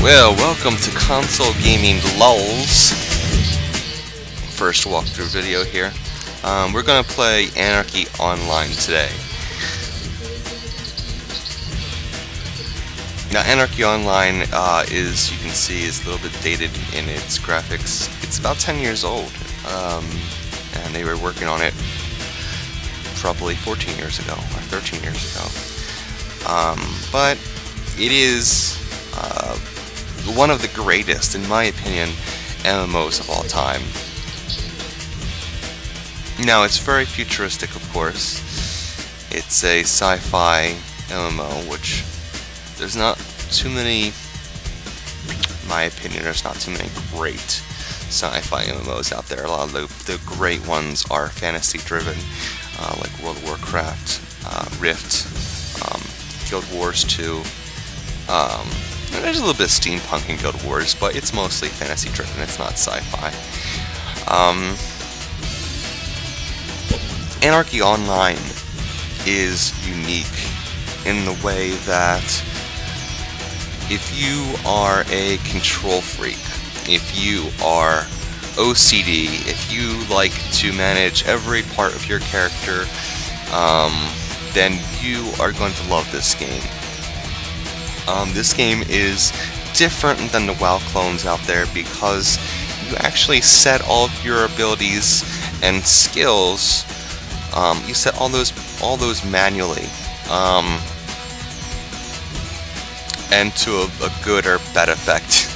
Well, welcome to Console Gaming Lulz. First walkthrough video here. We're gonna play Anarchy Online today. Now, Anarchy Online you can see, is a little bit dated in its graphics. It's about 10 years old, and they were working on it probably 14 years ago or 13 years ago. But it is one of the greatest, in my opinion, MMOs of all time. Now, it's very futuristic, of course. It's a sci-fi MMO, which there's not too many, in my opinion, there's not too many great sci-fi MMOs out there. A lot of the great ones are fantasy-driven, like World of Warcraft, Rift, Guild Wars 2. There's a little bit of steampunk in Guild Wars, but it's mostly fantasy-driven. It's not sci-fi. Anarchy Online is unique in the way that if you are a control freak, if you are OCD, if you like to manage every part of your character, then you are going to love this game. This game is different than the WoW clones out there because you actually set all of your abilities and skills. You set all those manually, and to a good or bad effect.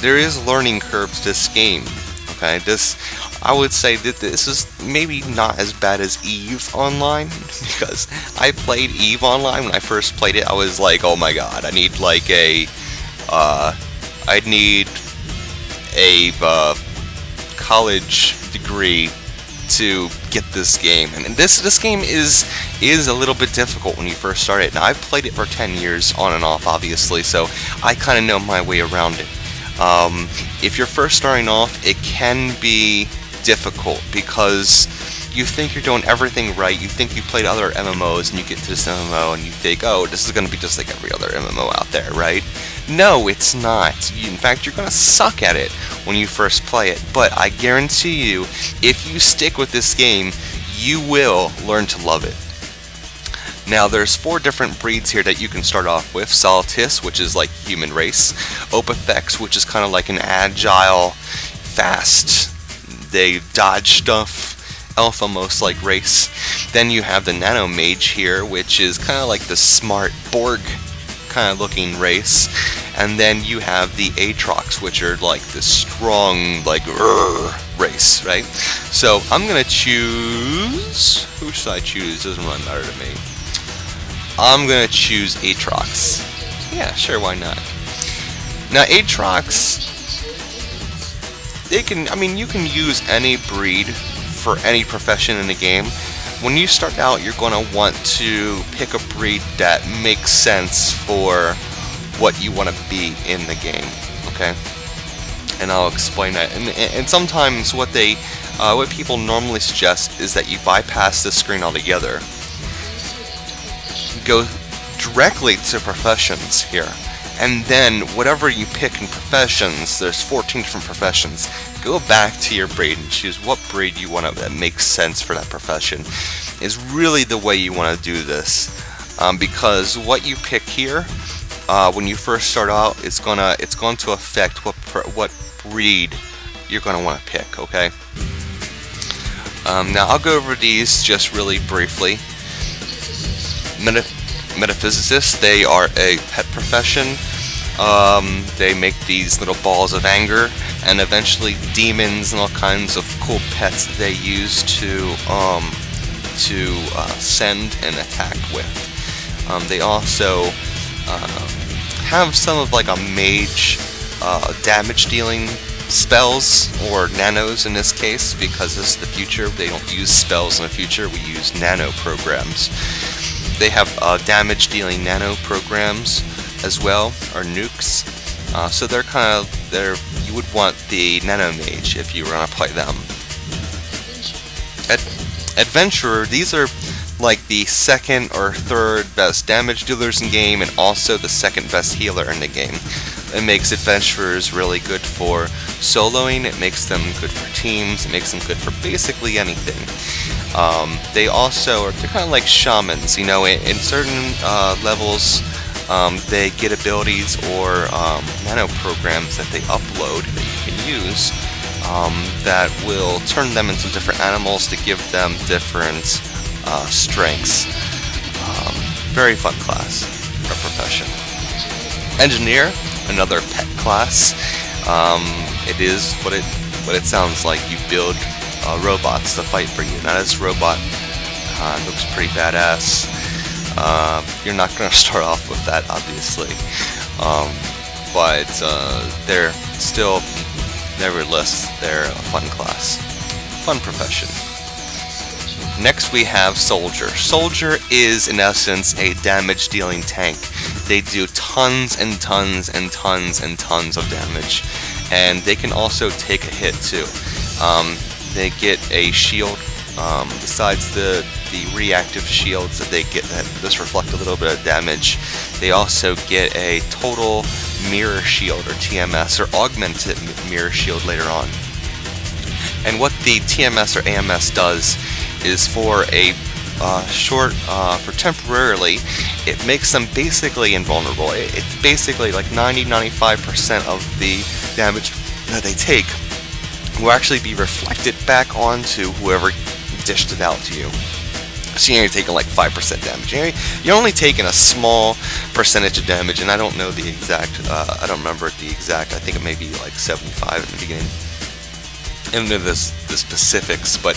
There is a learning curve to this game. Okay, I would say that this is maybe not as bad as EVE Online, because I played EVE Online. When I first played it, I was like, oh my god, I need like I'd need a college degree to get this game. And this game is a little bit difficult when you first start it. Now, I've played it for 10 years on and off, obviously, so I kind of know my way around it. If you're first starting off, it can be difficult because you think you're doing everything right. You think you played other MMOs, and you get to this MMO and you think, oh, this is going to be just like every other MMO out there, right? No, it's not. In fact, you're going to suck at it when you first play it. But I guarantee you, if you stick with this game, you will learn to love it. Now, there's 4 different breeds here that you can start off with. Solitis, which is like human race. Opifex, which is kind of like an agile, fast, they dodge stuff, alpha most like race. Then you have the Nano Mage here, which is kind of like the smart Borg kind of looking race. And then you have the Aatrox, which are like the strong, like, race, right? So I'm gonna choose, who should I choose? Doesn't really matter to me. I'm gonna choose Aatrox. Yeah, sure, why not? Now, Aatrox, you can use any breed for any profession in the game. When you start out, you're going to want to pick a breed that makes sense for what you want to be in the game, okay? And I'll explain that. And sometimes what people normally suggest is that you bypass the screen altogether. Go directly to professions here. And then whatever you pick in professions, there's 14 different professions. Go back to your breed and choose what breed you want that makes sense for that profession. Is really the way you want to do this, because what you pick here when you first start out, it's going to affect what breed you're going to want to pick. Okay. Now I'll go over these just really briefly. Metaphysicists, they are a pet profession. They make these little balls of anger, and eventually demons and all kinds of cool pets that they use to send and attack with. They also have some of like a mage damage dealing spells, or nanos in this case, because this is the future. They don't use spells in the future, we use nano programs. They have damage dealing nano programs as well, or nukes. So you would want the Nano Mage if you were going to play them. Adventurer, these are like the second or third best damage dealers in game, and also the second best healer in the game. It makes adventurers really good for soloing, it makes them good for teams, it makes them good for basically anything. They're kind of like shamans, you know, in certain levels they get abilities or nano programs that they upload that you can use that will turn them into different animals to give them different strengths. Very fun class or profession. Engineer, another pet class. It is what it sounds like. You build robots to fight for you. Now this robot looks pretty badass. You're not going to start off with that, obviously, but they're still, nevertheless, they're a fun class, fun profession. Next we have Soldier. Soldier is in essence a damage dealing tank. They do tons and tons and tons and tons of damage, and they can also take a hit too. They get a shield besides the reactive shields that they get that just reflect a little bit of damage. They also get a total mirror shield, or TMS, or augmented mirror shield later on. And what the TMS or AMS does is for a for temporarily, it makes them basically invulnerable. It's basically like 90-95% of the damage that they take will actually be reflected back onto whoever dished it out to you. So you're taking like 5% damage. You're only taking a small percentage of damage, and I don't know the exact, I don't remember the exact, I think it may be like 75 in the beginning. I don't know the specifics, but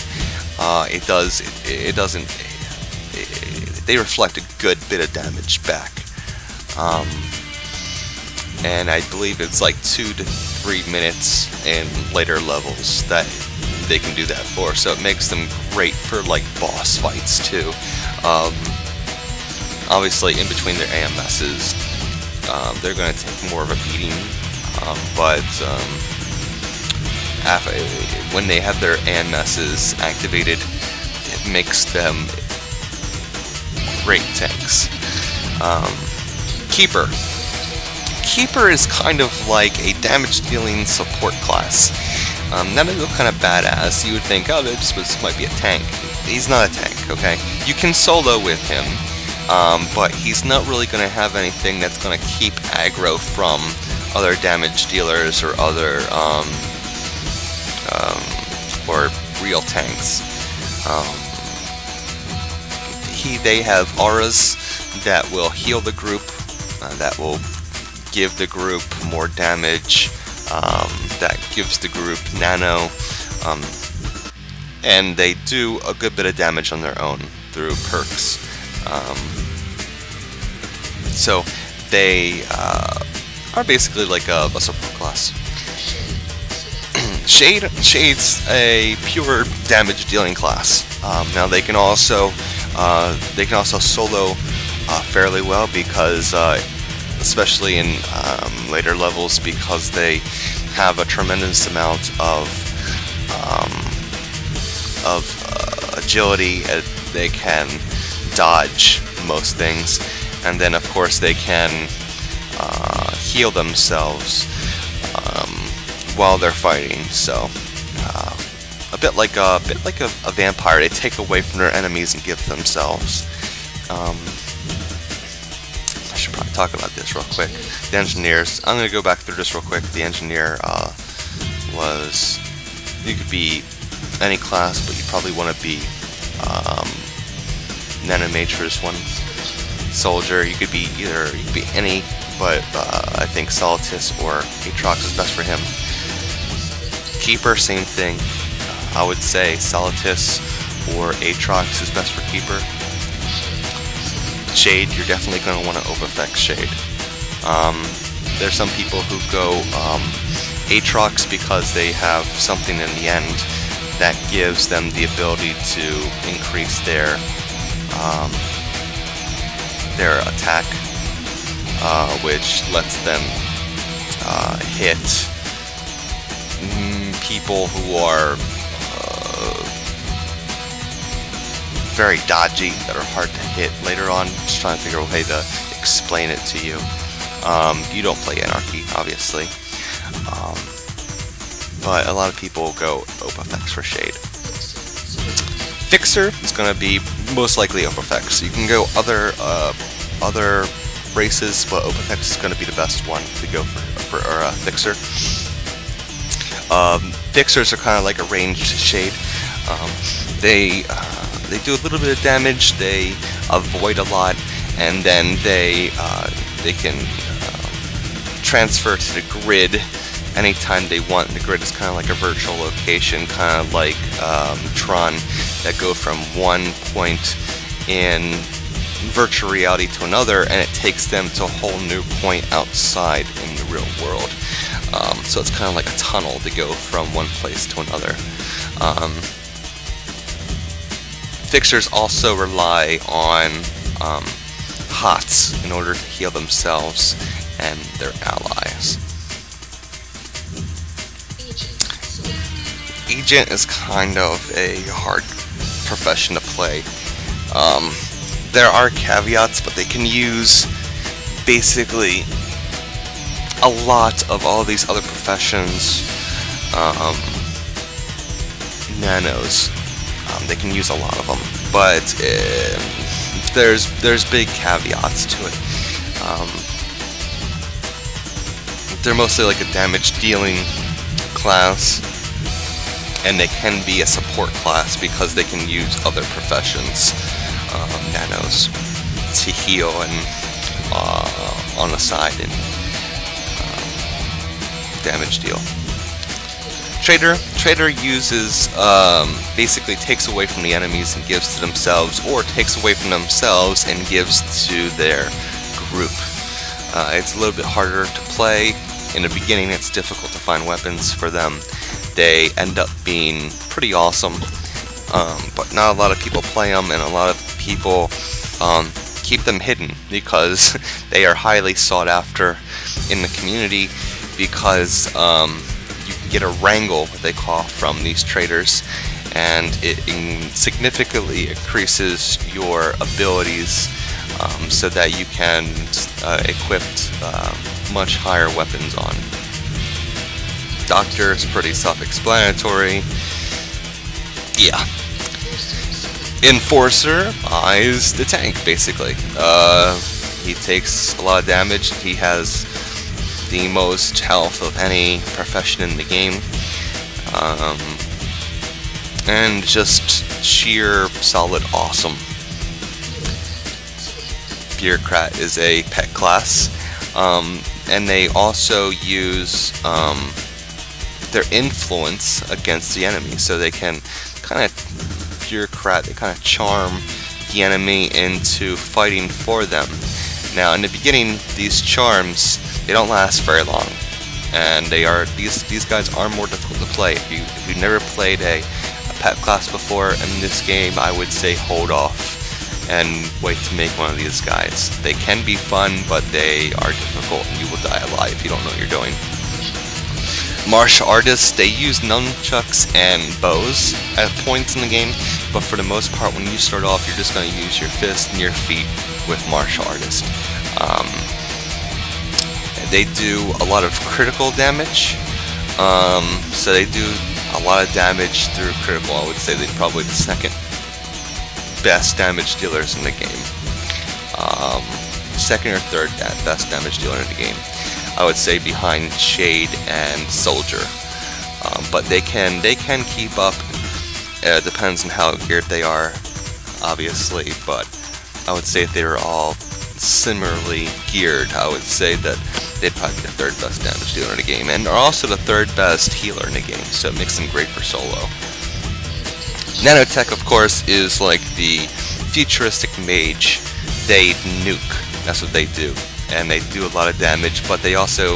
they reflect a good bit of damage back. And I believe it's like 2 to 3 minutes in later levels that they can do that for, so it makes them great for like boss fights too. Obviously in between their AMSs they're going to take more of a beating, but when they have their AMSs activated, it makes them great tanks. Keeper. Keeper is kind of like a damage dealing support class. Now they look kind of badass. You would think, oh, this might be a tank. He's not a tank, okay? You can solo with him, but he's not really going to have anything that's going to keep aggro from other damage dealers or other or real tanks. They have auras that will heal the group, that will give the group more damage, that gives the group nano, and they do a good bit of damage on their own through perks. So they are basically like a support class. Shade's a pure damage dealing class. Now they can also solo fairly well, because especially in later levels, because they have a tremendous amount of agility. They can dodge most things, and then of course they can heal themselves while they're fighting. So a bit like a vampire, they take away from their enemies and give themselves. I should probably talk about this real quick. The engineers, I'm going to go back through this real quick. The engineer you could be any class, but you probably want to be Nanomatrix one. Soldier, you could be any, but I think Solitus or Aatrox is best for him. Keeper, same thing. I would say Solitus or Aatrox is best for Keeper. Shade, you're definitely going to want to overeffect Shade. There's some people who go Aatrox because they have something in the end that gives them the ability to increase their attack, which lets them hit people who are very dodgy, that are hard to hit later on. Just trying to figure out a way to explain it to you. You don't play Anarchy, obviously, but a lot of people go Opifex for shade. Fixer is going to be most likely Opifex. You can go other races, but Opifex is going to be the best one to go for Fixer. Fixers are kind of like a ranged shade. They do a little bit of damage. They avoid a lot, and then they can transfer to the grid anytime they want. The grid is kind of like a virtual location, kind of like Tron, that go from one point in virtual reality to another, and it takes them to a whole new point outside in the real world. So it's kind of like a tunnel to go from one place to another. Fixers also rely on HOTS in order to heal themselves and their allies. Agent is kind of a hard profession to play. There are caveats, but they can use basically a lot of all these other professions. Nanos, they can use a lot of them, but there's big caveats to it. They're mostly like a damage dealing class, and they can be a support class because they can use other professions, nanos, to heal and on the side and damage deal. Trader uses, basically takes away from the enemies and gives to themselves, or takes away from themselves and gives to their group. It's a little bit harder to play. In the beginning, it's difficult to find weapons for them. They end up being pretty awesome, but not a lot of people play them, and a lot of people keep them hidden because they are highly sought after in the community, because you can get a wrangle, what they call, from these traders, and it significantly increases your abilities, so that you can equip much higher weapons on. Doctor is pretty self-explanatory. Yeah. Enforcer is the tank, basically. He takes a lot of damage. He has the most health of any profession in the game, and just sheer solid awesome. Bureaucrat is a pet class, and they also use their influence against the enemy, so they can kind of Bureaucrat, they kind of charm the enemy into fighting for them. Now, in the beginning, these charms, they don't last very long, and these guys are more difficult to play. If you've never played a pet class before in this game, I would say hold off and wait to make one of these guys. They can be fun, but they are difficult, and you will die alive if you don't know what you're doing. Martial artists, they use nunchucks and bows at points in the game, but for the most part, when you start off, you're just going to use your fist and your feet with martial artists. They do a lot of critical damage, so they do a lot of damage through critical. I would say they're probably the second best damage dealers in the game. Second or third best damage dealer in the game, I would say, behind Shade and Soldier. But they can keep up. It depends on how geared they are, obviously, but I would say if they were all similarly geared, I would say that they'd probably be the third best damage dealer in the game, and are also the third best healer in the game, so it makes them great for solo. Nanotech, of course, is like the futuristic mage. They nuke, that's what they do, and they do a lot of damage, but they also,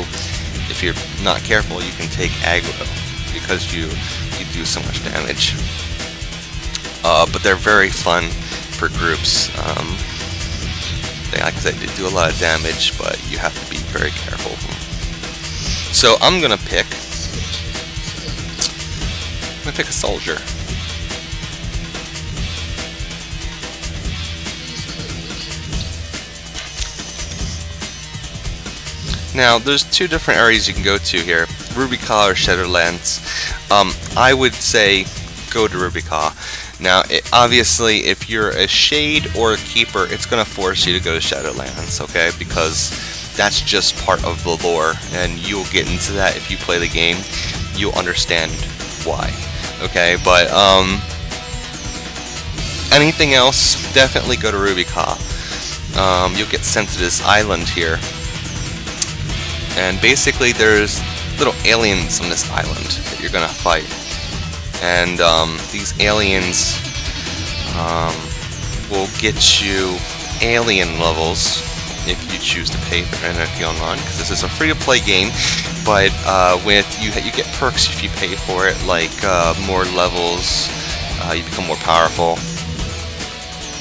if you're not careful, you can take aggro, because you do so much damage. But they're very fun for groups. Like I said, they do a lot of damage, but you have to be very careful. So I'm gonna pick a soldier. Now, there's two different areas you can go to here, Rubica or Shadowlands. I would say go to Rubica. Now, obviously, if you're a Shade or a Keeper, it's going to force you to go to Shadowlands, okay? Because that's just part of the lore, and you'll get into that if you play the game. You'll understand why, okay? But, anything else, definitely go to Rubica. You'll get sent to this island here. And basically, there's little aliens on this island that you're going to fight. And these aliens will get you alien levels if you choose to pay for Anarchy Online, because this is a free-to-play game. But with you get perks if you pay for it, like more levels, you become more powerful.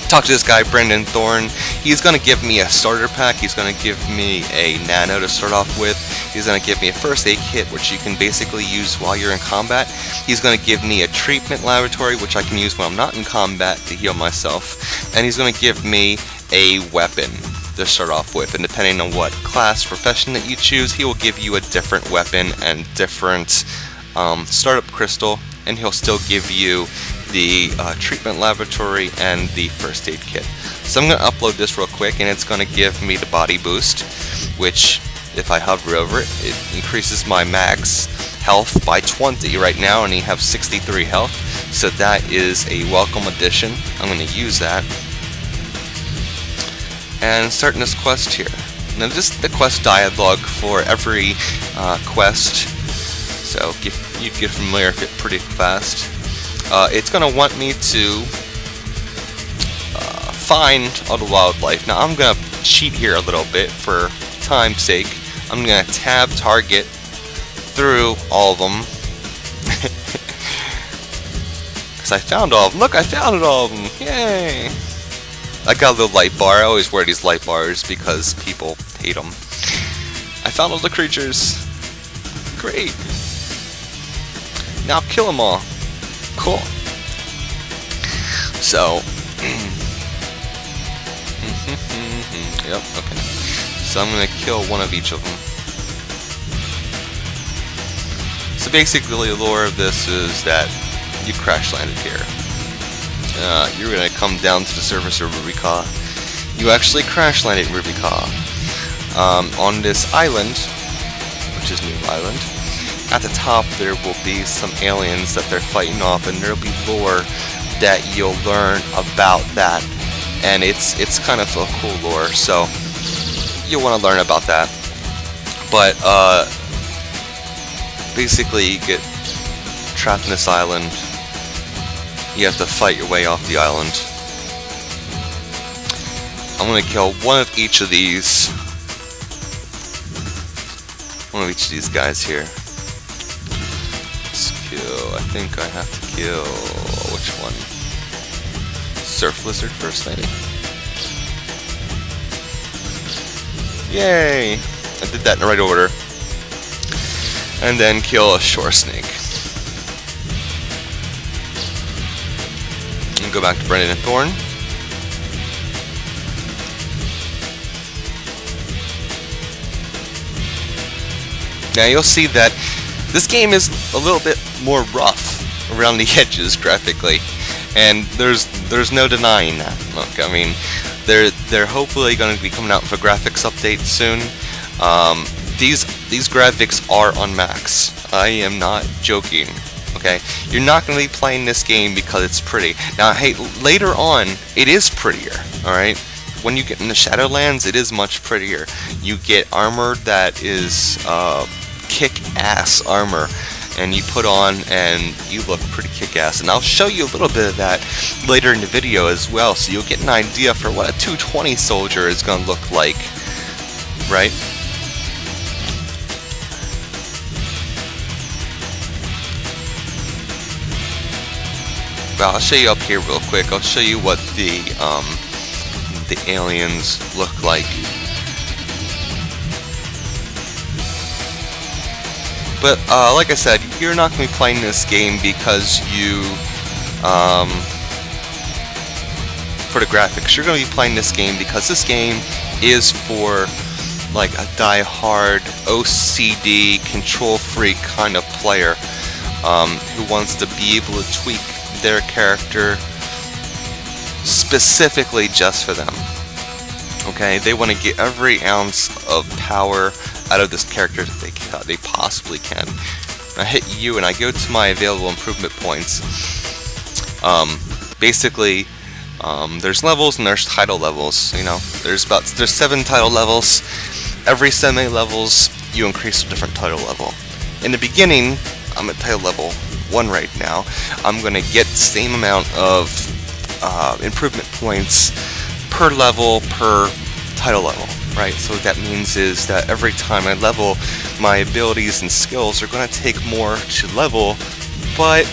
Talk to this guy, Brendan Thorne. He's going to give me a starter pack. He's going to give me a nano to start off with. He's going to give me a first aid kit, which you can basically use while you're in combat. He's going to give me a treatment laboratory, which I can use when I'm not in combat to heal myself. And he's going to give me a weapon to start off with. And depending on what class, profession that you choose, he will give you a different weapon and different startup crystal. And he'll still give you the treatment laboratory and the first aid kit. So I'm going to upload this real quick, and it's going to give me the body boost, which if I hover over it, it increases my max health by 20 right now, and you have 63 health, so that is a welcome addition. I'm going to use that. And starting this quest here. Now this is the quest dialogue for every quest, so you get familiar with it pretty fast. It's going to want me to find all the wildlife. Now I'm going to cheat here a little bit for time's sake. I'm going to tab target through all of them. Because I found all of them. Look, I found all of them. Yay! I got a little light bar. I always wear these light bars because people hate them. I found all the creatures. Great. Now kill them all. Cool. So, yep, okay. So I'm going to kill one of each of them. So basically the lore of this is that you crash landed here. You're going to come down to the surface of Rubica. You actually crash landed in Rubica. On this island, which is New Island. At the top there will be some aliens that they're fighting off, and there'll be lore that you'll learn about that, and it's kind of a cool lore, so you'll want to learn about that. But basically you get trapped in this island. You have to fight your way off the island. I'm going to kill one of each of these. One of each of these guys here. I think I have to kill which one? Surf Lizard first, maybe? Yay! I did that in the right order. And then kill a shore snake. And go back to Brendan and Thorne. Now you'll see that this game is a little bit more rough around the edges graphically, and there's no denying that. Look, I mean, they're hopefully going to be coming out with a graphics update soon. These graphics are on max. I am not joking. Okay, you're not going to be playing this game because it's pretty. Now, hey, later on, it is prettier. All right. When you get in the Shadowlands, it is much prettier. You get armor that is kick-ass armor, and you put on and you look pretty kick-ass, and I'll show you a little bit of that later in the video as well, so you'll get an idea for what a 220 soldier is going to look like, right? Well, I'll show you up here real quick. I'll show you what the aliens look like. But like I said, you're not going to be playing this game because you, for the graphics. You're going to be playing this game because this game is for like a die-hard OCD control freak kind of player who wants to be able to tweak their character specifically just for them. Okay, they want to get every ounce of power out of this character that they possibly can. I hit U and I go to my available improvement points. Basically, there's levels and there's title levels. You know, there's 7 title levels. Every 7 levels, you increase a different title level. In the beginning, I'm at title level 1 right now. I'm gonna get the same amount of improvement points per level per title level, right? So what that means is that every time I level, my abilities and skills are going to take more to level, but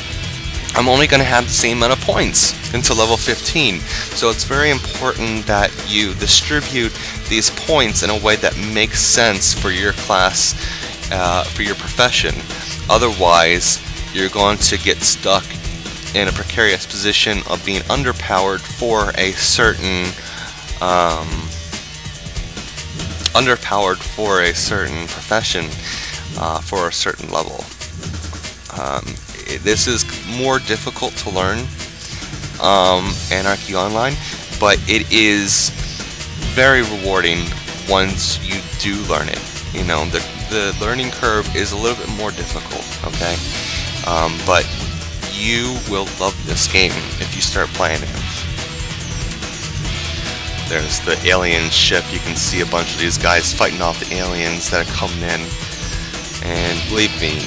I'm only going to have the same amount of points until level 15. So it's very important that you distribute these points in a way that makes sense for your class, for your profession. Otherwise, you're going to get stuck in a precarious position of being underpowered for a certain profession for a certain level. This is more difficult to learn, Anarchy Online, but it is very rewarding once you do learn it. You know, the learning curve is a little bit more difficult, okay? But you will love this game if you start playing it. There's the alien ship. You can see a bunch of these guys fighting off the aliens that are coming in. And believe me,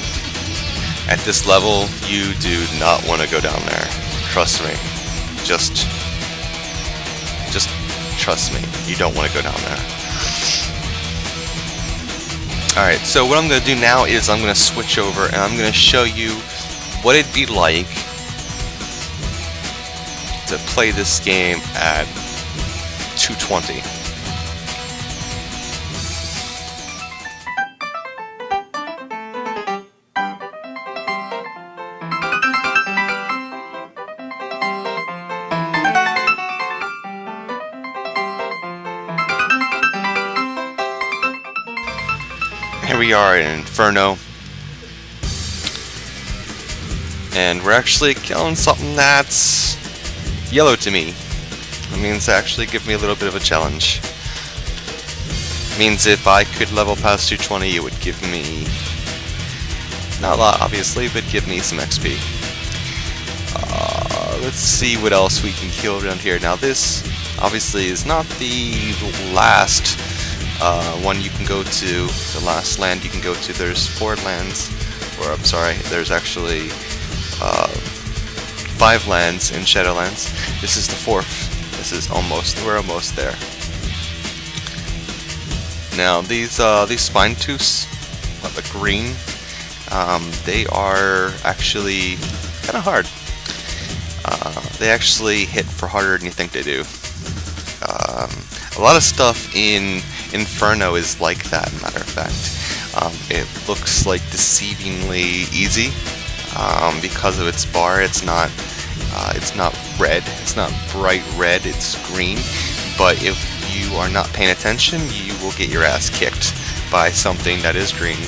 at this level, you do not want to go down there. Trust me. Just trust me. You don't want to go down there. Alright, so what I'm going to do now is I'm going to switch over and I'm going to show you what it'd be like to play this game at 220. Here we are in Inferno, and we're actually killing something that's yellow to me. It means actually give me a little bit of a challenge. It means if I could level past 220, it would give me, not a lot obviously, but give me some XP. Let's see what else we can kill around here. Now this obviously is not the last one you can go to, the last land you can go to. There's 4 lands, or I'm sorry, there's actually 5 lands in Shadowlands. This is the 4th. This is we're almost there. Now these spine tooths, the green, they are actually kind of hard. They actually hit for harder than you think they do. A lot of stuff in Inferno is like that, matter of fact. It looks like deceivingly easy because of its bar. It's not red, it's not bright red, it's green. But if you are not paying attention, you will get your ass kicked by something that is green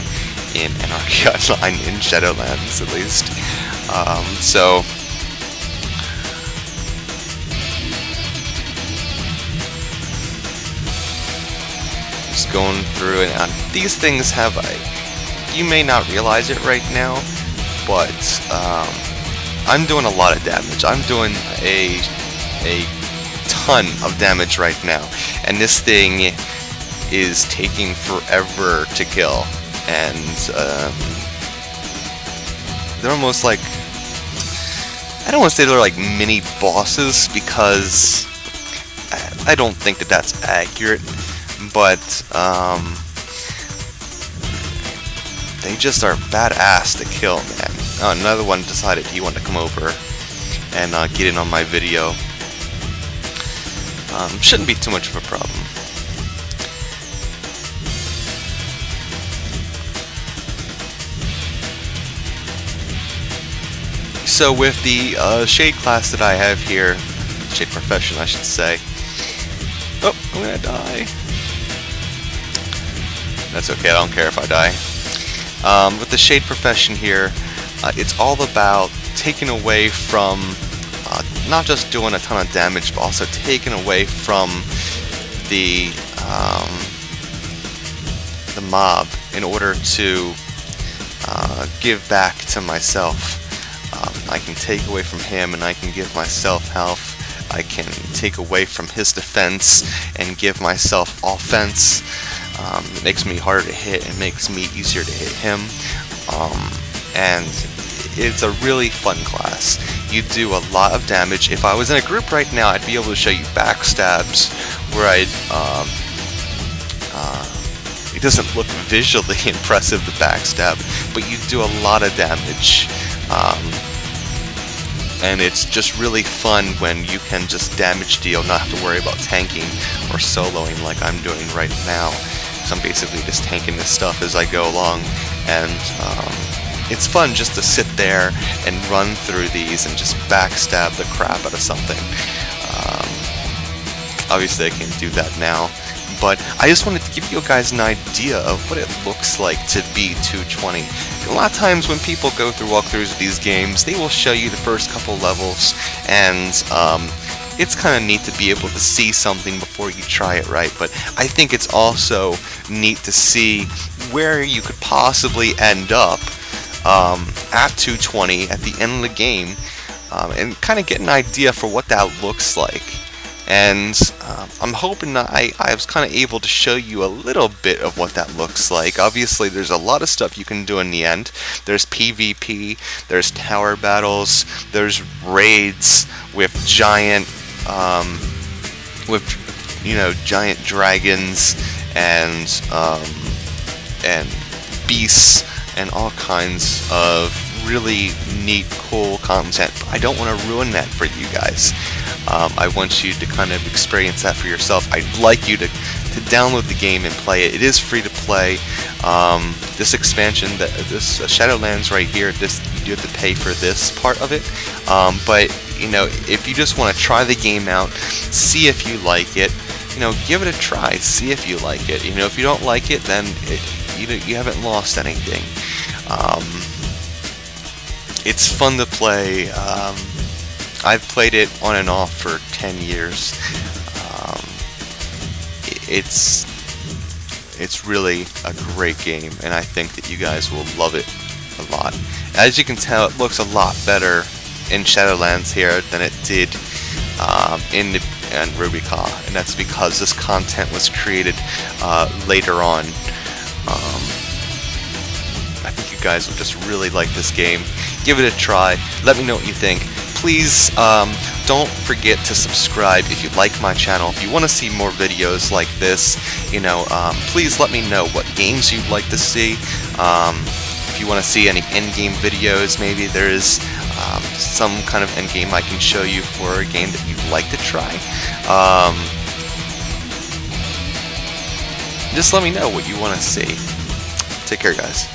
in Anarchy Online, in Shadowlands at least. So just going through it. These things have you may not realize it right now, but I'm doing a lot of damage. I'm doing a ton of damage right now, and this thing is taking forever to kill. And they're almost like, I don't want to say they're like mini bosses, because I don't think that that's accurate, but they just are badass to kill, man. Oh, another one decided he wanted to come over and get in on my video. Shouldn't be too much of a problem. So with the Shade class that I have here, Shade Profession I should say. Oh, I'm gonna die. That's okay, I don't care if I die. With the Shade Profession here, it's all about taking away from, not just doing a ton of damage, but also taking away from the mob in order to give back to myself. I can take away from him and I can give myself health. I can take away from his defense and give myself offense. It makes me harder to hit and makes me easier to hit him. And it's a really fun class. You do a lot of damage. If I was in a group right now, I'd be able to show you backstabs where I'd it doesn't look visually impressive, the backstab, but you do a lot of damage. And it's just really fun when you can just damage deal, not have to worry about tanking or soloing like I'm doing right now. So I'm basically just tanking this stuff as I go along, and it's fun just to sit there and run through these and just backstab the crap out of something. Obviously I can't do that now, but I just wanted to give you guys an idea of what it looks like to be 220. A lot of times when people go through walkthroughs of these games, they will show you the first couple levels, and it's kind of neat to be able to see something before you try it, right? But I think it's also neat to see where you could possibly end up at 220 at the end of the game, and kind of get an idea for what that looks like. And I'm hoping that I was kind of able to show you a little bit of what that looks like. Obviously, there's a lot of stuff you can do in the end. There's PvP, there's tower battles, there's raids with giant, giant dragons and beasts and all kinds of really neat, cool content. But I don't want to ruin that for you guys. I want you to kind of experience that for yourself. I'd like you to download the game and play it. It is free to play. This expansion, this Shadowlands right here, you do have to pay for this part of it. But if you just want to try the game out, see if you like it, give it a try. See if you like it. If you don't like it, then you haven't lost anything. It's fun to play. I've played it on and off for 10 years. It's really a great game, and I think that you guys will love it a lot. As you can tell, it looks a lot better in Shadowlands here than it did in Rubica, and that's because this content was created later on. I think you guys will just really like this game. Give it a try. Let me know what you think. Please don't forget to subscribe if you like my channel. If you want to see more videos like this, please let me know what games you'd like to see. If you want to see any endgame videos, maybe there is some kind of endgame I can show you for a game that you'd like to try. Just let me know what you want to see. Take care, guys.